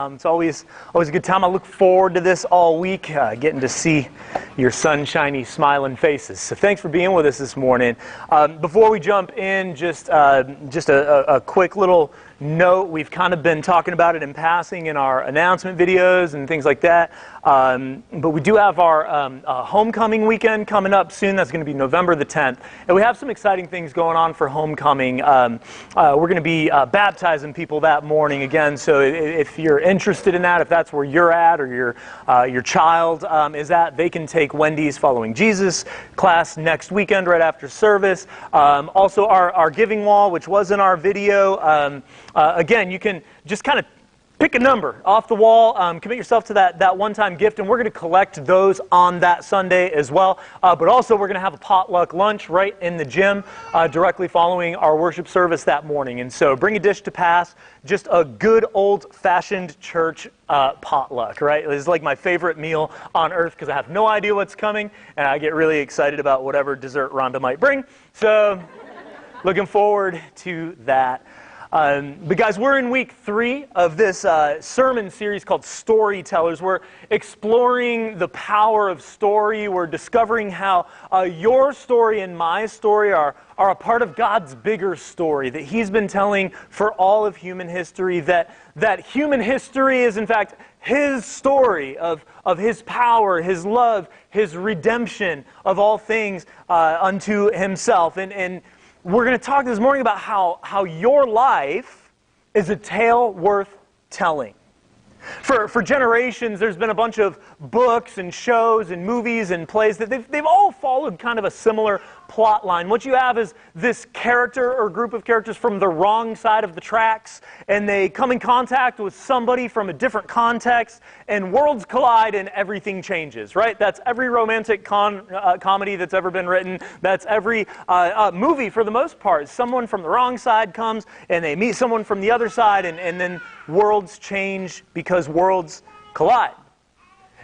It's always a good time. I look forward to this all week, getting to see your sunshiny, smiling faces. So thanks for being with us this morning. Before we jump in, just a quick little note. We've kind of been talking about it in passing in our announcement videos and things like that. But we do have our homecoming weekend coming up soon. That's going to be November the 10th. And we have some exciting things going on for homecoming. We're going to be baptizing people that morning again. So if you're interested in that, if that's where you're at or your child is at, they can take Wendy's Following Jesus class next weekend right after service. Also our giving wall, which was in our video. Again, you can just kind of pick a number off the wall, commit yourself to that one-time gift, and we're going to collect those on that Sunday as well. But also, we're going to have a potluck lunch right in the gym directly following our worship service that morning. And so bring a dish to pass, just a good old-fashioned church potluck, right? It's like my favorite meal on earth because I have no idea what's coming, and I get really excited about whatever dessert Rhonda might bring. So looking forward to that. But guys, we're in week 3 of this sermon series called Storytellers. We're exploring the power of story. We're discovering how your story and my story are a part of God's bigger story that He's been telling for all of human history, that human history is in fact His story of His power, His love, His redemption of all things unto Himself. And we're going to talk this morning about how your life is a tale worth telling. For generations, there's been a bunch of books and shows and movies and plays that they've all followed kind of a similar plot line. What you have is this character or group of characters from the wrong side of the tracks, and they come in contact with somebody from a different context, and worlds collide and everything changes, right? That's every romantic comedy that's ever been written. That's every movie for the most part. Someone from the wrong side comes, and they meet someone from the other side, and then worlds change because worlds collide.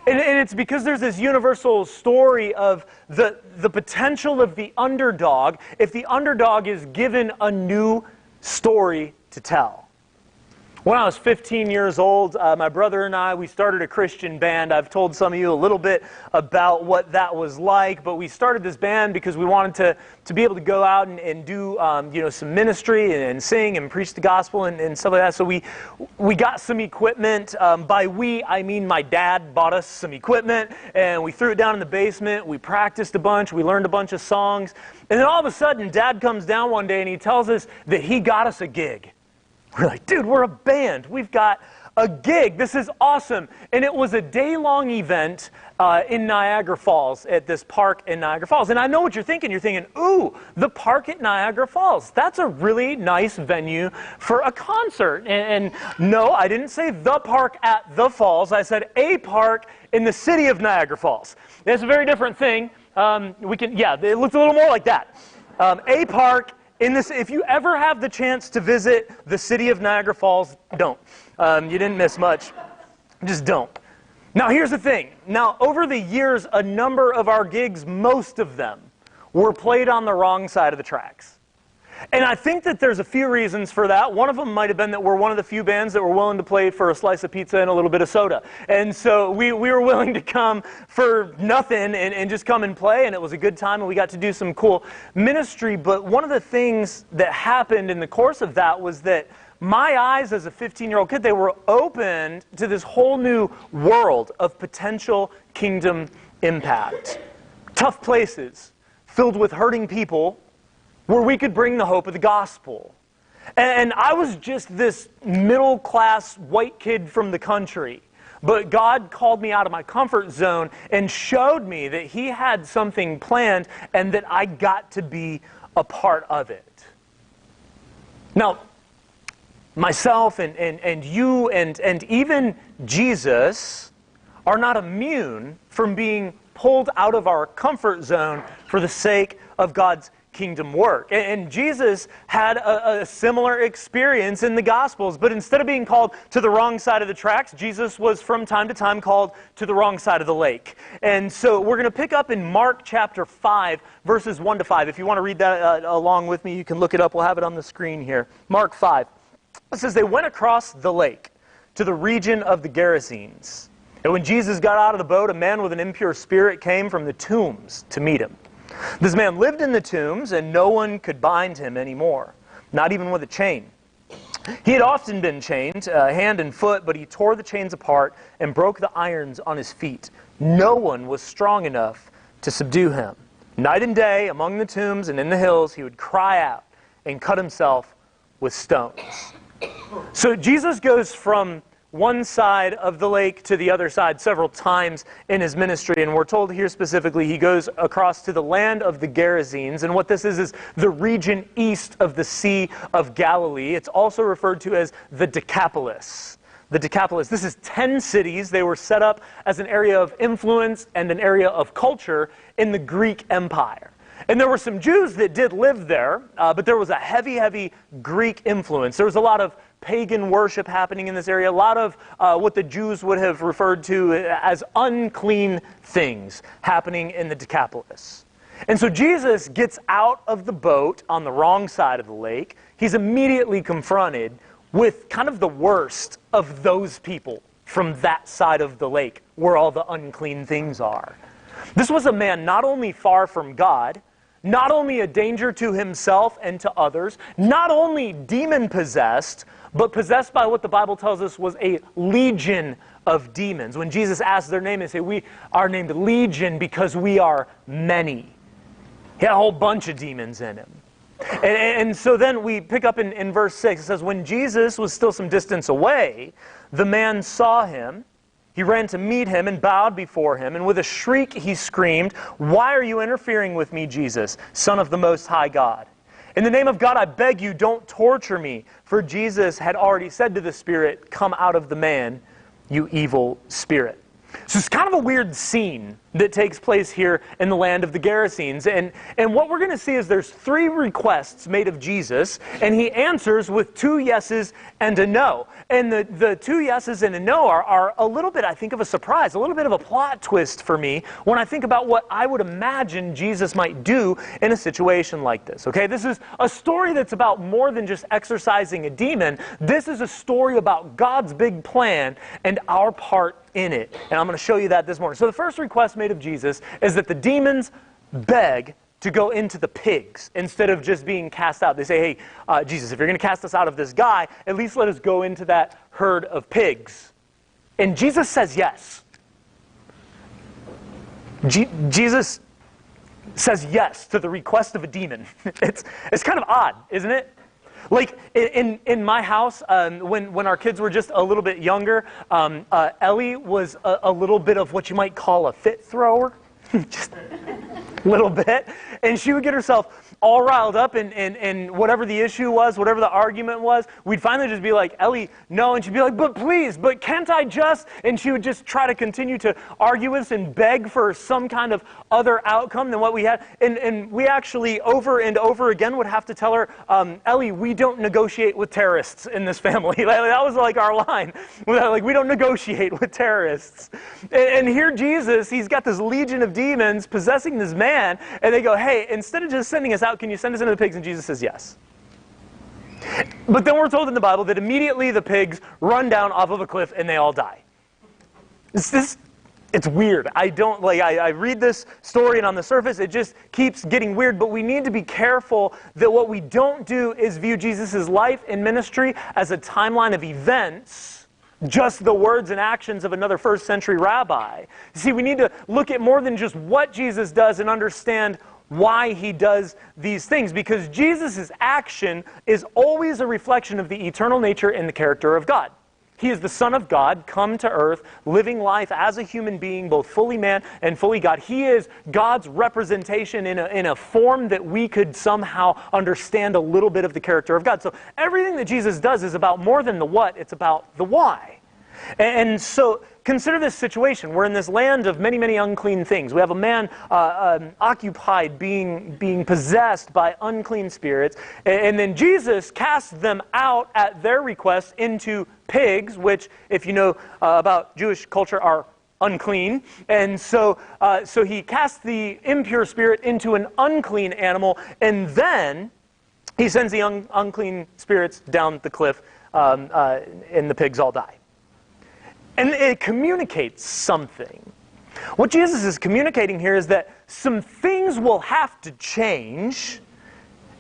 And it's because there's this universal story of the potential of the underdog if the underdog is given a new story to tell. When I was 15 years old, my brother and I, we started a Christian band. I've told some of you a little bit about what that was like, but we started this band because we wanted to be able to go out and do some ministry and sing and preach the gospel and stuff like that. So we got some equipment. By we, I mean my dad bought us some equipment, and we threw it down in the basement. We practiced a bunch. We learned a bunch of songs. And then all of a sudden, Dad comes down one day and he tells us that he got us a gig. We're like, dude, we're a band. We've got a gig. This is awesome. And it was a day-long event in Niagara Falls, at this park in Niagara Falls. And I know what you're thinking. You're thinking, ooh, the park at Niagara Falls. That's a really nice venue for a concert. And no, I didn't say the park at the falls. I said a park in the city of Niagara Falls. It's a very different thing. It looks a little more like that. A park in this. If you ever have the chance to visit the city of Niagara Falls, don't. You didn't miss much. Just don't. Now, here's the thing. Now, over the years, a number of our gigs, most of them, were played on the wrong side of the tracks. And I think that there's a few reasons for that. One of them might have been that we're one of the few bands that were willing to play for a slice of pizza and a little bit of soda. And so we were willing to come for nothing and just come and play, and it was a good time, and we got to do some cool ministry. But one of the things that happened in the course of that was that my eyes as a 15-year-old kid, they were opened to this whole new world of potential kingdom impact. Tough places filled with hurting people where we could bring the hope of the gospel. And I was just this middle-class white kid from the country. But God called me out of my comfort zone and showed me that He had something planned and that I got to be a part of it. Now, myself and you and even Jesus are not immune from being pulled out of our comfort zone for the sake of God's kingdom work. And Jesus had a similar experience in the Gospels, but instead of being called to the wrong side of the tracks, Jesus was from time to time called to the wrong side of the lake. And so we're going to pick up in Mark chapter 5, verses 1 to 5. If you want to read that along with me, you can look it up. We'll have it on the screen here. Mark 5. It says, they went across the lake to the region of the Gerasenes. And when Jesus got out of the boat, a man with an impure spirit came from the tombs to meet him. This man lived in the tombs, and no one could bind him anymore, not even with a chain. He had often been chained, hand and foot, but he tore the chains apart and broke the irons on his feet. No one was strong enough to subdue him. Night and day, among the tombs and in the hills, he would cry out and cut himself with stones. So Jesus goes from one side of the lake to the other side several times in his ministry, and we're told here specifically he goes across to the land of the Gerasenes, and what this is the region east of the Sea of Galilee. It's also referred to as the Decapolis. The Decapolis. This is 10 cities. They were set up as an area of influence and an area of culture in the Greek Empire. And there were some Jews that did live there, but there was a heavy, heavy Greek influence. There was a lot of pagan worship happening in this area, a lot of what the Jews would have referred to as unclean things happening in the Decapolis. And so Jesus gets out of the boat on the wrong side of the lake. He's immediately confronted with kind of the worst of those people from that side of the lake where all the unclean things are. This was a man not only far from God, not only a danger to himself and to others, not only demon-possessed, but possessed by what the Bible tells us was a legion of demons. When Jesus asked their name, they say, "We are named Legion because we are many." He had a whole bunch of demons in him. And so then we pick up in verse 6. It says, when Jesus was still some distance away, the man saw him. He ran to meet him and bowed before him, and with a shriek he screamed, "Why are you interfering with me, Jesus, Son of the Most High God? In the name of God, I beg you, don't torture me." For Jesus had already said to the spirit, "Come out of the man, you evil spirit." So it's kind of a weird scene that takes place here in the land of the Gerasenes. And what we're going to see is there's 3 requests made of Jesus, and he answers with 2 yeses and a no. And the 2 yeses and a no are a little bit, I think, of a surprise, a little bit of a plot twist for me when I think about what I would imagine Jesus might do in a situation like this. Okay, this is a story that's about more than just exorcising a demon. This is a story about God's big plan and our part in it. And I'm going to show you that this morning. So the first request made of Jesus is that the demons beg to go into the pigs instead of just being cast out. They say, "Hey, Jesus, if you're going to cast us out of this guy, at least let us go into that herd of pigs." And Jesus says yes. Jesus says yes to the request of a demon. It's kind of odd, isn't it? Like in my house, when our kids were just a little bit younger, Ellie was a little bit of what you might call a fit thrower, just a little bit, and she would get herself all riled up, and whatever the issue was, whatever the argument was, we'd finally just be like, "Ellie, no," and she'd be like, "But please, but can't I just?" And she would just try to continue to argue with us and beg for some kind of other outcome than what we had. And we actually, over and over again, would have to tell her, "Ellie, we don't negotiate with terrorists in this family." That was like our line. Like, we don't negotiate with terrorists. And here Jesus, he's got this legion of demons possessing this man, and they go, "Hey, instead of just sending us out, can you send us into the pigs?" And Jesus says yes. But then we're told in the Bible that immediately the pigs run down off of a cliff and they all die. It's weird. I read this story, and on the surface it just keeps getting weird, but we need to be careful that what we don't do is view Jesus' life and ministry as a timeline of events, just the words and actions of another first century rabbi. See, we need to look at more than just what Jesus does and understand why he does these things, because Jesus' action is always a reflection of the eternal nature and the character of God. He is the Son of God, come to earth, living life as a human being, both fully man and fully God. He is God's representation in a form that we could somehow understand a little bit of the character of God. So everything that Jesus does is about more than the what, it's about the why. And so consider this situation. We're in this land of many, many unclean things. We have a man occupied, being possessed by unclean spirits. And then Jesus casts them out at their request into pigs, which, if you know about Jewish culture, are unclean. And so he casts the impure spirit into an unclean animal, and then he sends the unclean spirits down the cliff, and the pigs all die. And it communicates something. What Jesus is communicating here is that some things will have to change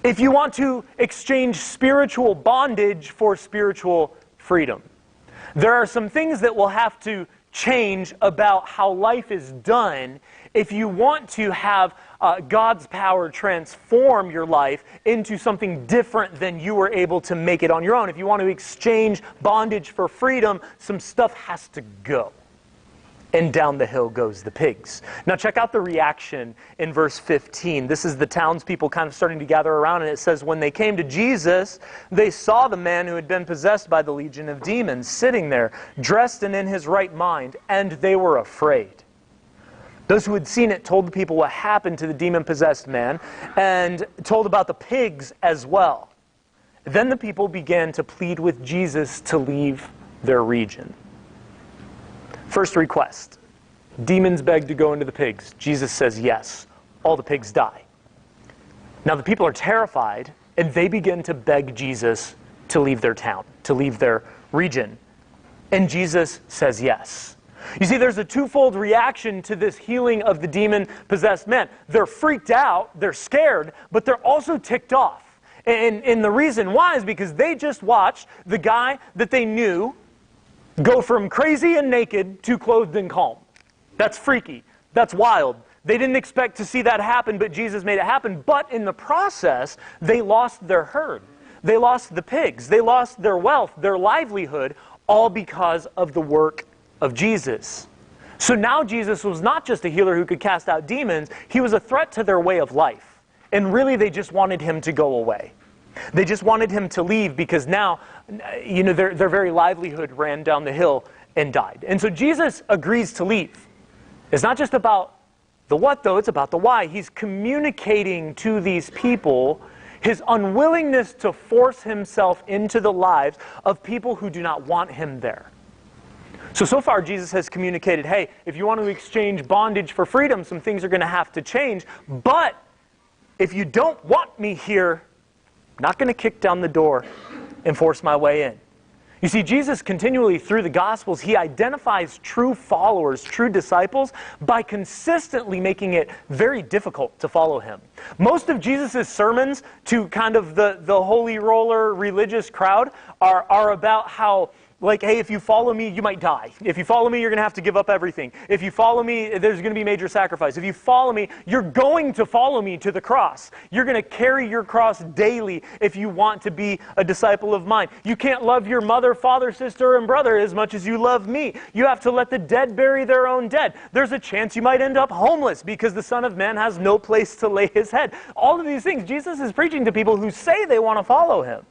if you want to exchange spiritual bondage for spiritual freedom. There are some things that will have to change about how life is done if you want to have God's power transform your life into something different than you were able to make it on your own. If you want to exchange bondage for freedom, some stuff has to go. And down the hill goes the pigs. Now check out the reaction in verse 15. This is the townspeople kind of starting to gather around, and it says, when they came to Jesus, they saw the man who had been possessed by the legion of demons sitting there, dressed and in his right mind, and they were afraid. Those who had seen it told the people what happened to the demon-possessed man, and told about the pigs as well. Then the people began to plead with Jesus to leave their region. First request. Demons beg to go into the pigs. Jesus says yes. All the pigs die. Now the people are terrified, and they begin to beg Jesus to leave their town, to leave their region. And Jesus says yes. You see, there's a twofold reaction to this healing of the demon-possessed man. They're freaked out, they're scared, but they're also ticked off. And the reason why is because they just watched the guy that they knew go from crazy and naked to clothed and calm. That's freaky. That's wild. They didn't expect to see that happen, but Jesus made it happen. But in the process, they lost their herd. They lost the pigs. They lost their wealth, their livelihood, all because of the work of Jesus. So now Jesus was not just a healer who could cast out demons. He was a threat to their way of life. And really, they just wanted him to go away. They just wanted him to leave because now, their very livelihood ran down the hill and died. And so Jesus agrees to leave. It's not just about the what, though, it's about the why. He's communicating to these people his unwillingness to force himself into the lives of people who do not want him there. So far Jesus has communicated, hey, if you want to exchange bondage for freedom, some things are going to have to change. But if you don't want me here, I'm not going to kick down the door and force my way in. You see, Jesus continually through the Gospels, he identifies true followers, true disciples, by consistently making it very difficult to follow him. Most of Jesus' sermons to kind of the holy roller religious crowd are about how, like, hey, if you follow me, you might die. If you follow me, you're going to have to give up everything. If you follow me, there's going to be major sacrifice. If you follow me, you're going to follow me to the cross. You're going to carry your cross daily if you want to be a disciple of mine. You can't love your mother, father, sister, and brother as much as you love me. You have to let the dead bury their own dead. There's a chance you might end up homeless because the Son of Man has no place to lay his head. All of these things, Jesus is preaching to people who say they want to follow him.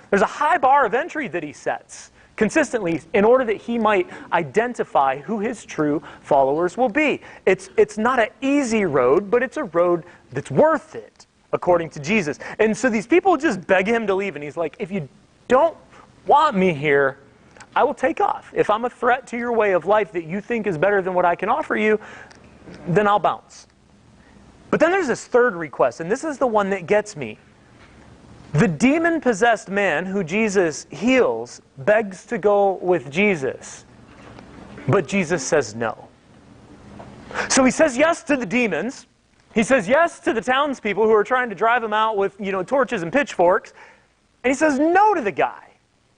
There's a high bar of entry that he sets consistently in order that he might identify who his true followers will be. It's not an easy road, but it's a road that's worth it, according to Jesus. And so these people just beg him to leave, and he's like, if you don't want me here, I will take off. If I'm a threat to your way of life that you think is better than what I can offer you, then I'll bounce. But then there's this third request, and this is the one that gets me. The demon-possessed man who Jesus heals begs to go with Jesus, but Jesus says no. So he says yes to the demons. He says yes to the townspeople who are trying to drive him out with, torches and pitchforks. And he says no to the guy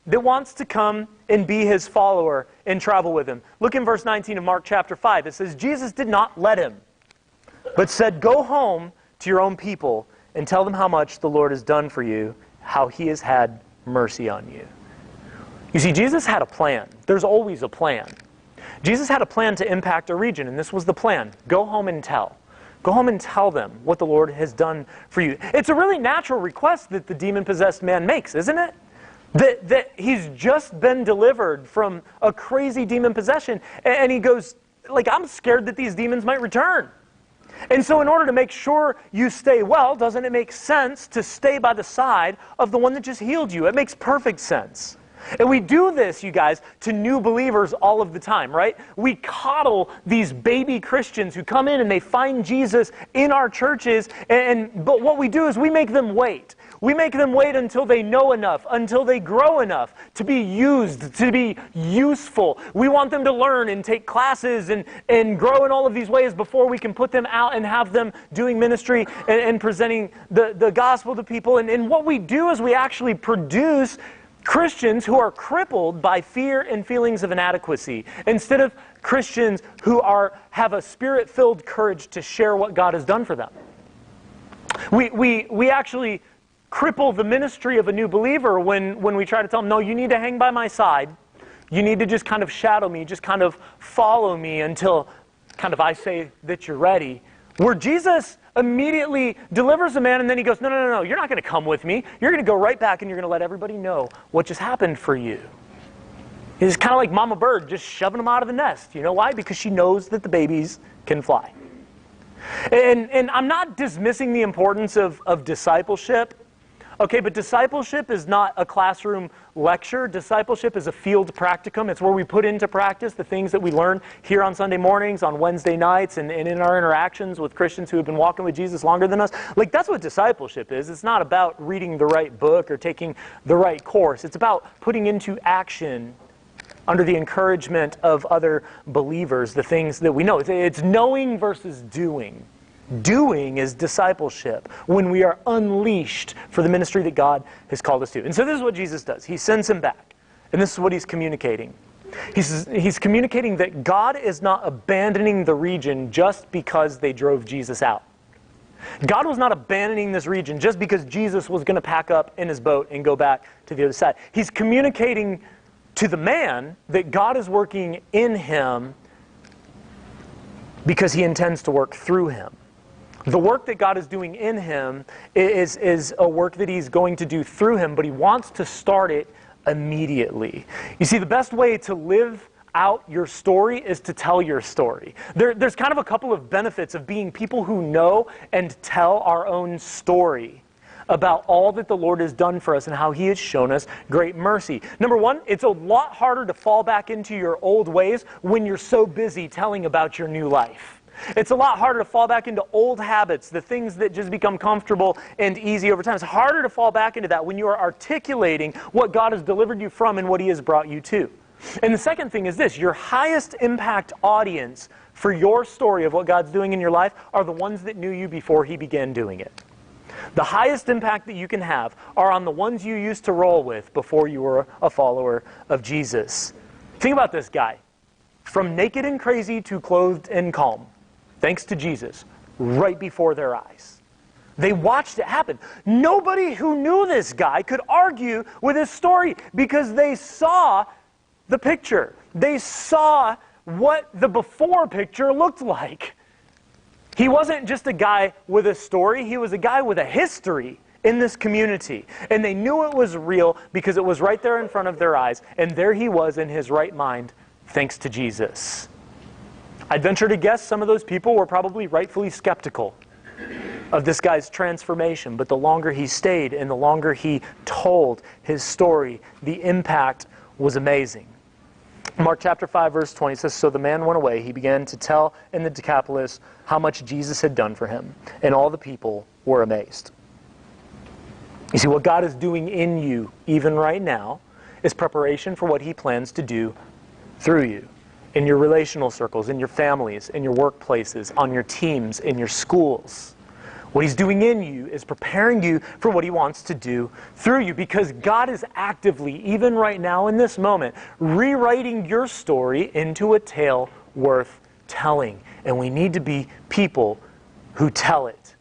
that wants to come and be his follower and travel with him. Look in verse 19 of Mark chapter 5. It says, Jesus did not let him, but said, go home to your own people and tell them how much the Lord has done for you, how he has had mercy on you. You see, Jesus had a plan. There's always a plan. Jesus had a plan to impact a region, and this was the plan. Go home and tell. Go home and tell them what the Lord has done for you. It's a really natural request that the demon-possessed man makes, isn't it? That he's just been delivered from a crazy demon possession, and he goes, I'm scared that these demons might return. And so in order to make sure you stay well, doesn't it make sense to stay by the side of the one that just healed you? It makes perfect sense. And we do this, you guys, to new believers all of the time, right? We coddle these baby Christians who come in and they find Jesus in our churches, but what we do is we make them wait. We make them wait until they know enough, until they grow enough to be used, to be useful. We want them to learn and take classes and grow in all of these ways before we can put them out and have them doing ministry and presenting the gospel to people. And what we do is we actually produce Christians who are crippled by fear and feelings of inadequacy, instead of Christians who have a spirit-filled courage to share what God has done for them. We actually cripple the ministry of a new believer when we try to tell them, no, you need to hang by my side. You need to just kind of shadow me, just kind of follow me until kind of I say that you're ready. Where Jesus immediately delivers a man and then he goes, no, you're not going to come with me. You're going to go right back and you're going to let everybody know what just happened for you. It's kind of like Mama Bird just shoving them out of the nest. You know why? Because she knows that the babies can fly. And I'm not dismissing the importance of discipleship. Okay, but discipleship is not a classroom lecture. Discipleship is a field practicum. It's where we put into practice the things that we learn here on Sunday mornings, on Wednesday nights, and in our interactions with Christians who have been walking with Jesus longer than us. Like, that's what discipleship is. It's not about reading the right book or taking the right course. It's about putting into action, under the encouragement of other believers, the things that we know. It's knowing versus doing. Doing is discipleship, when we are unleashed for the ministry that God has called us to. And so this is what Jesus does. He sends him back. And this is what he's communicating. He's communicating that God is not abandoning the region just because they drove Jesus out. God was not abandoning this region just because Jesus was going to pack up in his boat and go back to the other side. He's communicating to the man that God is working in him because he intends to work through him. The work that God is doing in him is a work that he's going to do through him, but he wants to start it immediately. You see, the best way to live out your story is to tell your story. There's kind of a couple of benefits of being people who know and tell our own story about all that the Lord has done for us and how he has shown us great mercy. Number one, it's a lot harder to fall back into your old ways when you're so busy telling about your new life. It's a lot harder to fall back into old habits, the things that just become comfortable and easy over time. It's harder to fall back into that when you are articulating what God has delivered you from and what he has brought you to. And the second thing is this: your highest impact audience for your story of what God's doing in your life are the ones that knew you before he began doing it. The highest impact that you can have are on the ones you used to roll with before you were a follower of Jesus. Think about this guy. From naked and crazy to clothed and calm. Thanks to Jesus, right before their eyes. They watched it happen. Nobody who knew this guy could argue with his story because they saw the picture. They saw what the before picture looked like. He wasn't just a guy with a story. He was a guy with a history in this community. And they knew it was real because it was right there in front of their eyes. And there he was in his right mind, thanks to Jesus. I'd venture to guess some of those people were probably rightfully skeptical of this guy's transformation. But the longer he stayed and the longer he told his story, the impact was amazing. Mark chapter 5, verse 20 says, "So the man went away. He began to tell in the Decapolis how much Jesus had done for him. And all the people were amazed." You see, what God is doing in you, even right now, is preparation for what he plans to do through you. In your relational circles, in your families, in your workplaces, on your teams, in your schools. What he's doing in you is preparing you for what he wants to do through you, because God is actively, even right now in this moment, rewriting your story into a tale worth telling. And we need to be people who tell it.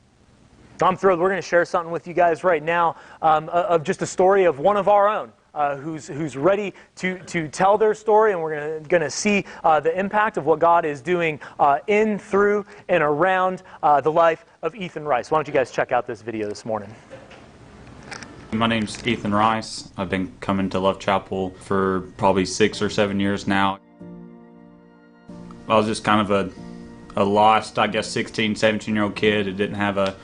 I'm thrilled. We're going to share something with you guys right now of just a story of one of our own. Who's ready to tell their story, and we're going to see the impact of what God is doing in, through, and around the life of Ethan Rice. Why don't you guys check out this video this morning? My name's Ethan Rice. I've been coming to Love Chapel for probably 6 or 7 years now. I was just kind of a lost, I guess, 16, 17-year-old kid who didn't have a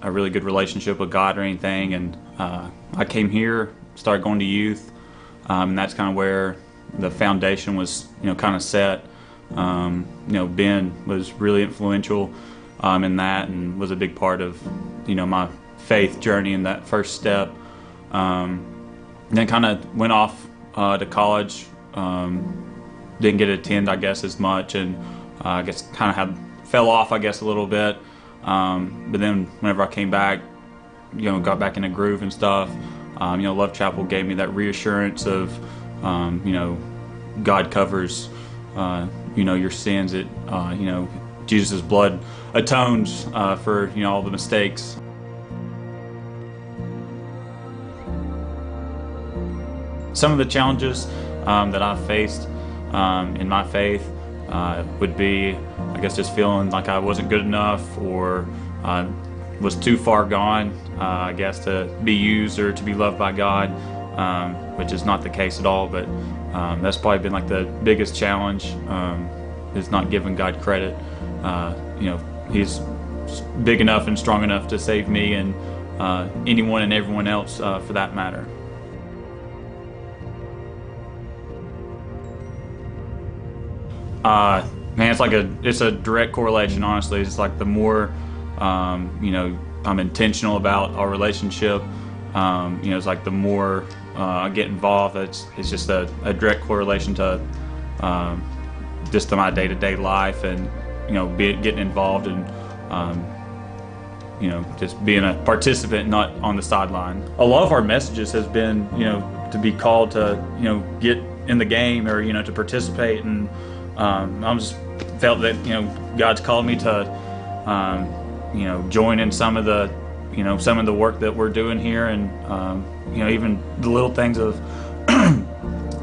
really good relationship with God or anything, and I came here, started going to youth, and that's kind of where the foundation was, kind of set. Ben was really influential in that, and was a big part of, my faith journey and that first step. Then kind of went off to college. Didn't get to attend, I guess, as much, and I guess kind of fell off, I guess, a little bit. But then whenever I came back, got back in a groove and stuff. Love Chapel gave me that reassurance of, God covers, your sins. It, Jesus' blood atones for, all the mistakes. Some of the challenges that I've faced in my faith would be, I guess, just feeling like I wasn't good enough or was too far gone, I guess, to be used or to be loved by God, which is not the case at all. But that's probably been like the biggest challenge, is not giving God credit. He's big enough and strong enough to save me and anyone and everyone else for that matter. Man, it's a direct correlation, honestly. It's like the more, I'm intentional about our relationship, it's like the more I get involved, it's just a direct correlation to just to my day-to-day life and, getting involved and, just being a participant, not on the sideline. A lot of our messages has been, to be called to, get in the game or, to participate, and I just felt that God's called me to join in some of the work that we're doing here, and even the little things of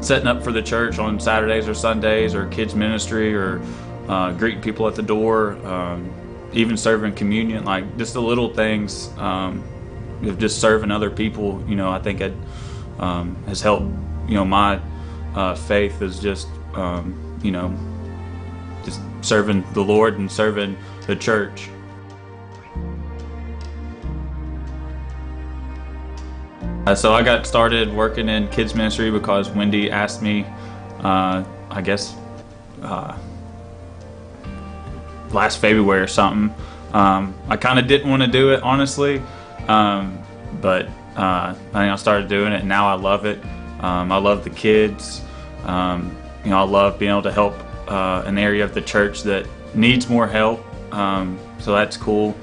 setting up for the church on Saturdays or Sundays, or kids ministry, or greeting people at the door, even serving communion, like just the little things of just serving other people. I think it has helped. My faith is just just serving the Lord and serving the church. So I got started working in kids ministry because Wendy asked me, I guess, last February or something. I kind of didn't want to do it, honestly, but I started doing it, and now I love it. I love the kids. I love being able to help an area of the church that needs more help, so that's cool.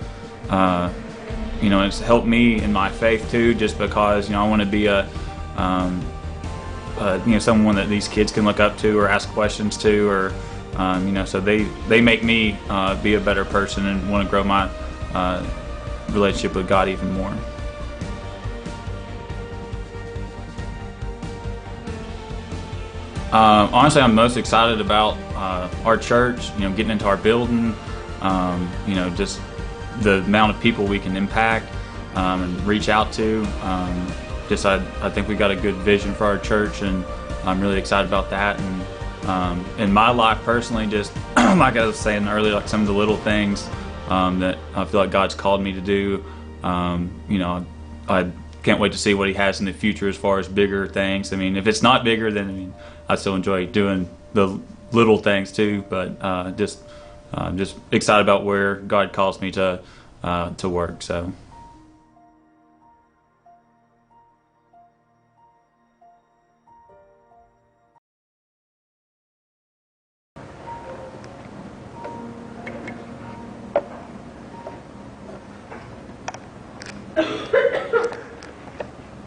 It's helped me in my faith too, just because I want to be someone that these kids can look up to or ask questions to, or so they make me be a better person and want to grow my relationship with God even more. Honestly, I'm most excited about our church, getting into our building, just the amount of people we can impact and reach out to. I think we got a good vision for our church, and I'm really excited about that. And in my life personally, just like I was saying earlier, like some of the little things that I feel like God's called me to do. I can't wait to see what He has in the future as far as bigger things. I mean, if it's not bigger, then I still enjoy doing the little things too. But just excited about where God calls me to work. So.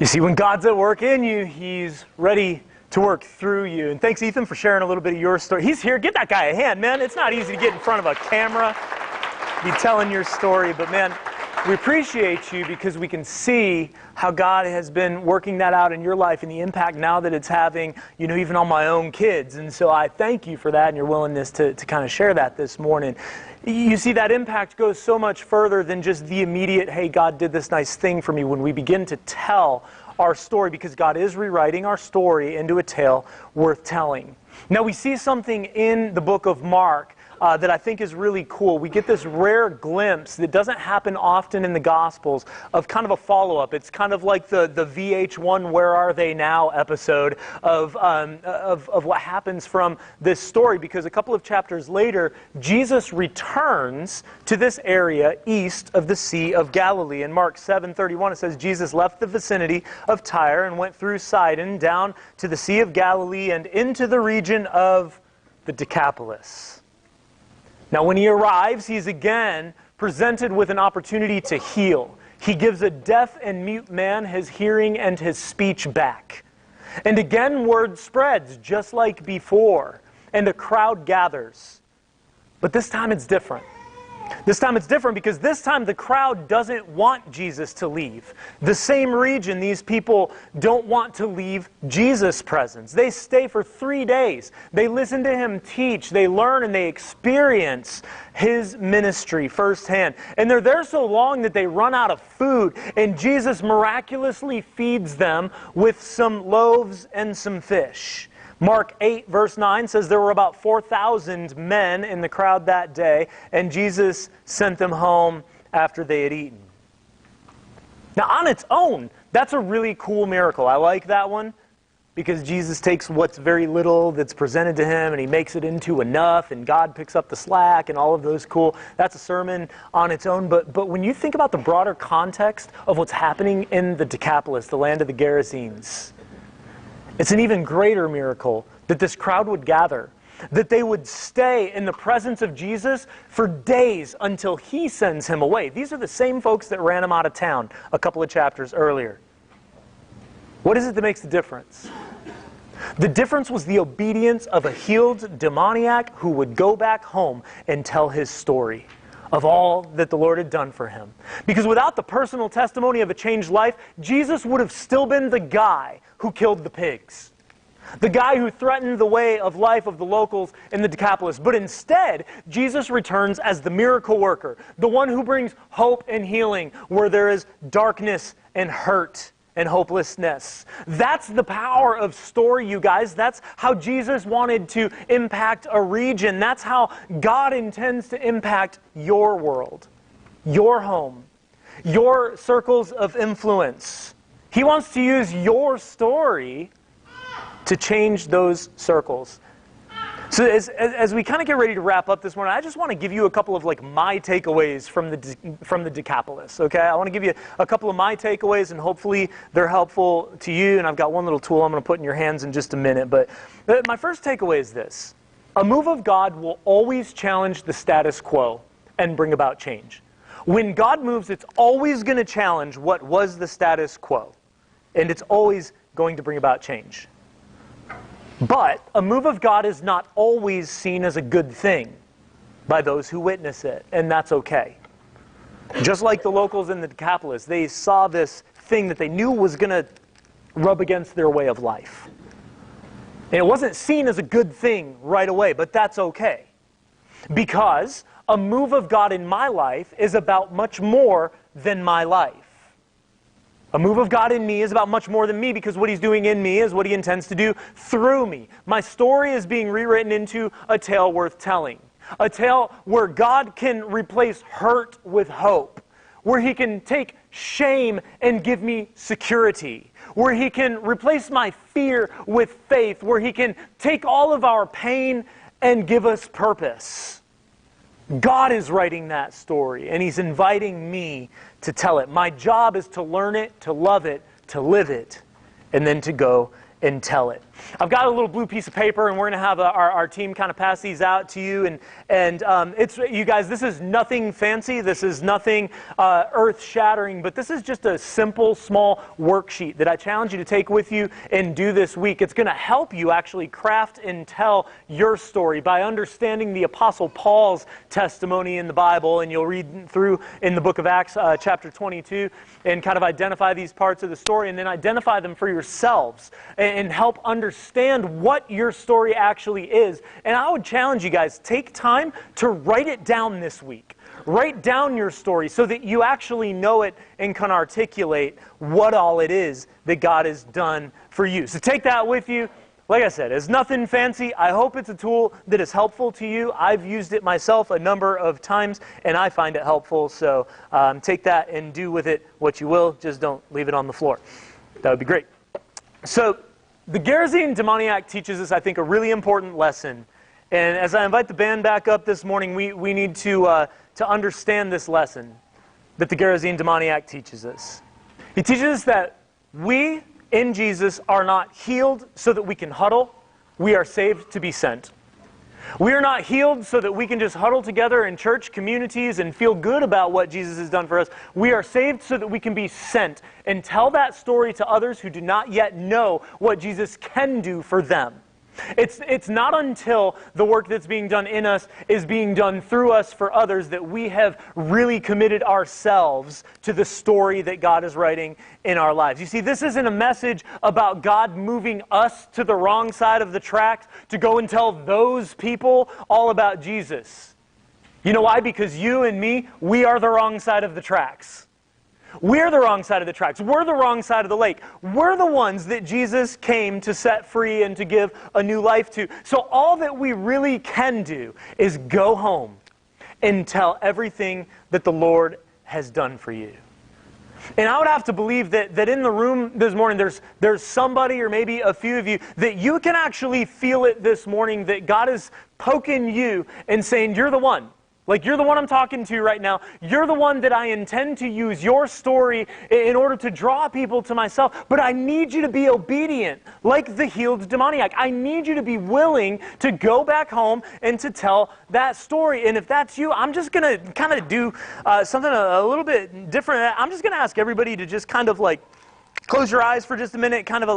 You see, when God's at work in you, He's ready to work through you. And thanks, Ethan, for sharing a little bit of your story. He's here. Get that guy a hand, man. It's not easy to get in front of a camera, be telling your story. But, man, we appreciate you because we can see how God has been working that out in your life and the impact now that it's having, even on my own kids. And so I thank you for that and your willingness to kind of share that this morning. You see, that impact goes so much further than just the immediate, hey, God did this nice thing for me, when we begin to tell our story, because God is rewriting our story into a tale worth telling. Now, we see something in the book of Mark that I think is really cool. We get this rare glimpse that doesn't happen often in the Gospels of kind of a follow-up. It's kind of like the VH1 Where Are They Now episode of what happens from this story, because a couple of chapters later, Jesus returns to this area east of the Sea of Galilee. In Mark 7:31, it says, Jesus left the vicinity of Tyre and went through Sidon down to the Sea of Galilee and into the region of the Decapolis. Now, when he arrives, he's again presented with an opportunity to heal. He gives a deaf and mute man his hearing and his speech back. And again, word spreads, just like before, and a crowd gathers. But this time it's different. This time it's different because this time the crowd doesn't want Jesus to leave. The same region, these people don't want to leave Jesus' presence. They stay for 3 days. They listen to him teach. They learn and they experience his ministry firsthand. And they're there so long that they run out of food. And Jesus miraculously feeds them with some loaves and some fish. Mark 8, verse 9 says there were about 4,000 men in the crowd that day, and Jesus sent them home after they had eaten. Now, on its own, that's a really cool miracle. I like that one because Jesus takes what's very little that's presented to him and he makes it into enough, and God picks up the slack and all of those cool. That's a sermon on its own. But when you think about the broader context of what's happening in the Decapolis, the land of the Gerasenes, it's an even greater miracle that this crowd would gather, that they would stay in the presence of Jesus for days until he sends him away. These are the same folks that ran him out of town a couple of chapters earlier. What is it that makes the difference? The difference was the obedience of a healed demoniac who would go back home and tell his story of all that the Lord had done for him. Because without the personal testimony of a changed life, Jesus would have still been the guy who killed the pigs, the guy who threatened the way of life of the locals in the Decapolis. But instead, Jesus returns as the miracle worker, the one who brings hope and healing where there is darkness and hurt and hopelessness. That's the power of story, you guys. That's how Jesus wanted to impact a region. That's how God intends to impact your world, your home, your circles of influence. He wants to use your story to change those circles. So as we kind of get ready to wrap up this morning, I just want to give you a couple of my takeaways from the Decapolis. Okay, I want to give you a couple of my takeaways, and hopefully they're helpful to you. And I've got one little tool I'm going to put in your hands in just a minute. But my first takeaway is this: a move of God will always challenge the status quo and bring about change. When God moves, it's always going to challenge what was the status quo, and it's always going to bring about change. But a move of God is not always seen as a good thing by those who witness it, and that's okay. Just like the locals in the Decapolis, they saw this thing that they knew was going to rub against their way of life. And it wasn't seen as a good thing right away, but that's okay. Because a move of God in my life is about much more than my life. A move of God in me is about much more than me, because what he's doing in me is what he intends to do through me. My story is being rewritten into a tale worth telling. A tale where God can replace hurt with hope. Where he can take shame and give me security. Where he can replace my fear with faith. Where he can take all of our pain and give us purpose. God is writing that story, and he's inviting me to tell it. My job is to learn it, to love it, to live it, and then to go and tell it. I've got a little blue piece of paper, and we're going to have our team kind of pass these out to you. And it's, you guys, this is nothing fancy. This is nothing earth-shattering, but this is just a simple, small worksheet that I challenge you to take with you and do this week. It's going to help you actually craft and tell your story by understanding the Apostle Paul's testimony in the Bible, and you'll read through in the book of Acts, chapter 22, and kind of identify these parts of the story, and then identify them for yourselves, and help understand what your story actually is. And I would challenge you guys, take time to write it down this week. Write down your story so that you actually know it and can articulate what all it is that God has done for you. So take that with you. like I said, it's nothing fancy. I hope it's a tool that is helpful to you. I've used it myself a number of times, and I find it helpful. So take that and do with it what you will. Just don't leave it on the floor. That would be great. So the Gerasene demoniac teaches us, I think, a really important lesson. And as I invite the band back up this morning, we need to understand this lesson that the Gerasene demoniac teaches us. He teaches us that we in Jesus are not healed so that we can huddle. We are saved to be sent. We are not healed so that we can just huddle together in church communities and feel good about what Jesus has done for us. We are saved so that we can be sent and tell that story to others who do not yet know what Jesus can do for them. It's not until the work that's being done in us is being done through us for others that we have really committed ourselves to the story that God is writing in our lives. You see, this isn't a message about God moving us to the wrong side of the tracks to go and tell those people all about Jesus. You know why? Because you and me, we are the wrong side of the tracks. We're the wrong side of the tracks. We're the wrong side of the lake. We're the ones that Jesus came to set free and to give a new life to. So all that we really can do is go home and tell everything that the Lord has done for you. And I would have to believe that in the room this morning, there's somebody or maybe a few of you that you can actually feel it this morning, that God is poking you and saying, you're the one. Like, you're the one I'm talking to right now. You're the one that I intend to use your story in order to draw people to myself. But I need you to be obedient, like the healed demoniac. I need you to be willing to go back home and to tell that story. And if that's you, I'm just going to kind of do something a little bit different. I'm just going to ask everybody to just kind of like close your eyes for just a minute, kind of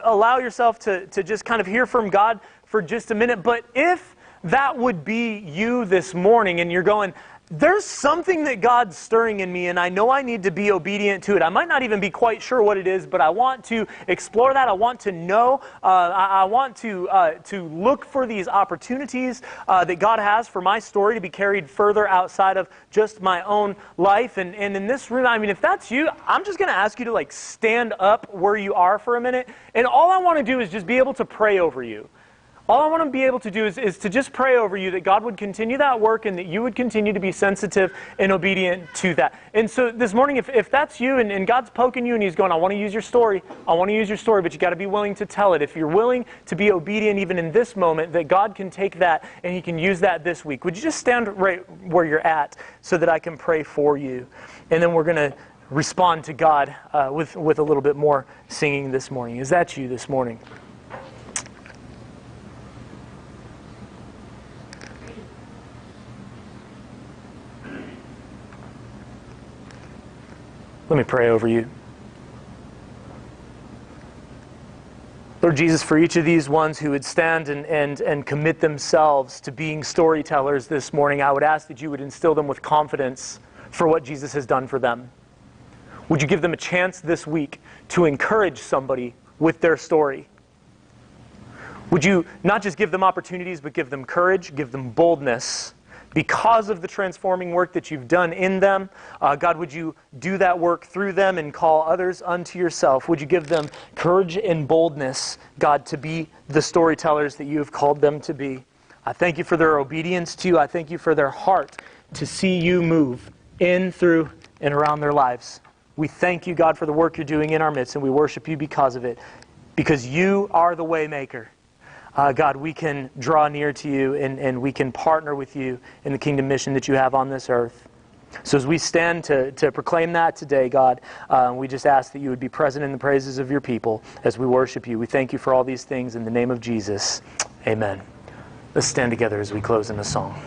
allow yourself to just kind of hear from God for just a minute. But if that would be you this morning and you're going, there's something that God's stirring in me and I know I need to be obedient to it. I might not even be quite sure what it is, but I want to explore that. I want to know. I want to look for these opportunities that God has for my story to be carried further outside of just my own life. And in this room, I mean, if that's you, I'm just going to ask you to like stand up where you are for a minute. And all I want to do is just be able to pray over you. All I want to be able to do is to just pray over you that God would continue that work and that you would continue to be sensitive and obedient to that. And so this morning, if that's you and God's poking you and He's going, I want to use your story, I want to use your story, but you got to be willing to tell it. If you're willing to be obedient even in this moment, that God can take that and He can use that this week. Would you just stand right where you're at so that I can pray for you? And then we're going to respond to God with a little bit more singing this morning. Is that you this morning? Let me pray over you. Lord Jesus, for each of these ones who would stand and commit themselves to being storytellers this morning, I would ask that you would instill them with confidence for what Jesus has done for them. Would you give them a chance this week to encourage somebody with their story? Would you not just give them opportunities, but give them courage, give them boldness, because of the transforming work that you've done in them? God, would you do that work through them and call others unto yourself? Would you give them courage and boldness, God, to be the storytellers that you have called them to be? I thank you for their obedience to you. I thank you for their heart to see you move in, through, and around their lives. We thank you, God, for the work you're doing in our midst, and we worship you because of it, because you are the way maker. God, we can draw near to you and we can partner with you in the kingdom mission that you have on this earth. So as we stand to proclaim that today, God, we just ask that you would be present in the praises of your people as we worship you. We thank you for all these things in the name of Jesus. Amen. Let's stand together as we close in a song.